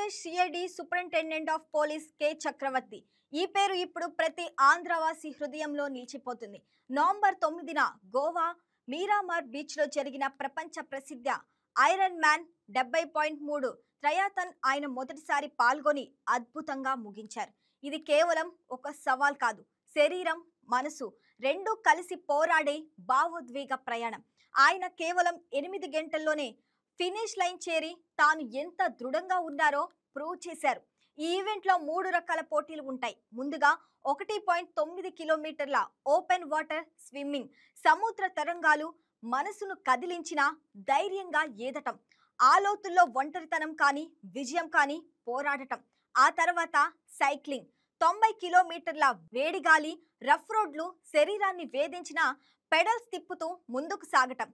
Andhra Pradesh CID superintendent of police K చక్రవర్తి. ఈ పేరు ఇప్పుడు ప్రతి ఆంధ్రవాసి హృదయంలో నిలిచిపోతుంది. నవంబర్ 9న గోవా మీరామార్ బీచ్లో జరిగిన ప్రపంచ ప్రసిద్ధ ఐరన్ మ్యాన్ 70.3 ట్రయాథన్ ఆయన మొదటిసారి పాల్గొని అద్భుతంగా ముగించారు. ఇది కేవలం ఒక సవాల్ కాదు, శరీరం మనసు రెండూ కలిసి పోరాడే భావోద్వేగ ప్రయాణం. ఆయన కేవలం 8 గంటల్లోనే ఫినిష్ లైన్ చేరి తాను ఎంత దృఢంగా ఉన్నారో ప్రూవ్ చేశారు. ఈ ఈవెంట్లో 3 రకాల పోటీలు ఉంటాయి. ముందుగా 1.9 కిలోమీటర్ల ఓపెన్ వాటర్ స్విమ్మింగ్, సముద్ర తరంగాలు మనసును కదిలించిన ధైర్యంగా ఈదటం, ఆ లోతుల్లో ఒంటరితనం కానీ విజయం కానీ పోరాడటం. ఆ తర్వాత సైక్లింగ్, 90 కిలోమీటర్ల వేడిగాలి రఫ్ రోడ్లు శరీరాన్ని వేధించిన పెడల్స్ తిప్పుతూ ముందుకు సాగటం,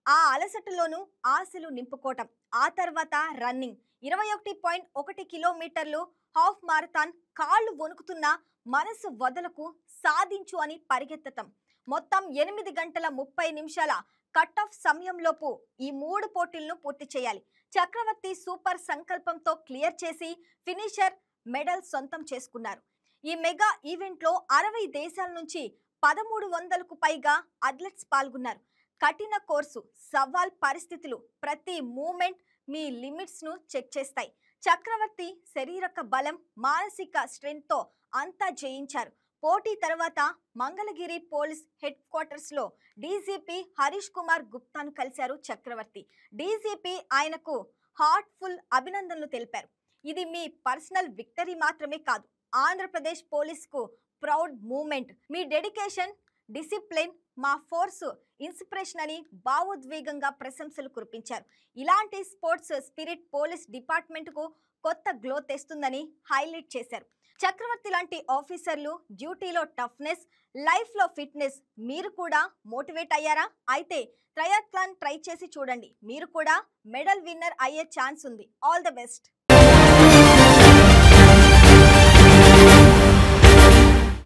ఆ అలసటలోనూ ఆశలు నింపుకోవటం. ఆ తర్వాత రన్నింగ్, 21.1 కిలోమీటర్లు హాఫ్ మారథాన్, కాళ్ళు వణుకుతున్న మనసు వదలకు సాధించు అని పరిగెత్తటం. మొత్తం 8 గంటల 30 నిమిషాల కట్ ఆఫ్ సమయంలోపు ఈ 3 పోటీలను పూర్తి చేయాలి. చక్రవర్తి సూపర్ సంకల్పంతో క్లియర్ చేసి ఫినిషర్ మెడల్ సొంతం చేసుకున్నారు. ఈ మెగా ఈవెంట్లో 60 దేశాల నుంచి 1300కు పైగా అథ్లెట్స్ పాల్గొన్నారు. కఠిన కోర్సు, సవాల్ పరిస్థితులు, ప్రతి మూమెంట్ మీ లిమిట్స్ ను చెక్ చేస్తాయి. చక్రవర్తి శారీరక బలం, మానసిక స్ట్రెంగ్త్ తో అంతా జయించారు. పోటీ తర్వాత మంగళగిరి పోలీస్ హెడ్ క్వార్టర్స్ లో డీజీపీ హరీష్ కుమార్ గుప్తాను కలిశారు చక్రవర్తి. డీజీపీ ఆయనకు హార్ట్ఫుల్ అభినందనలు తెలిపారు. ఇది మీ పర్సనల్ విక్టరీ మాత్రమే కాదు, ఆంధ్రప్రదేశ్ పోలీస్ కు ప్రౌడ్ మూమెంట్. మీ డెడికేషన్, డిసిప్లిన్ మా ఫోర్స్ ఇన్స్పిరేషన్ అని భావోద్వేగంగా ప్రశంసలు కురిపించారు. ఇలాంటి స్పోర్ట్స్ స్పిరిట్ పోలీస్ డిపార్ట్మెంట్ కు కొత్త గ్లో తెస్తుందని హైలైట్ చేశారు. చక్రవర్తి లాంటి ఆఫీసర్లు డ్యూటీలో టఫ్నెస్, లైఫ్ లో ఫిట్నెస్, మీరు కూడా మోటివేట్ అయ్యారా? అయితే ట్రయాథ్లాన్ ట్రై చేసి చూడండి, మీరు కూడా మెడల్ విన్నర్ అయ్యే ఛాన్స్ ఉంది. All the best.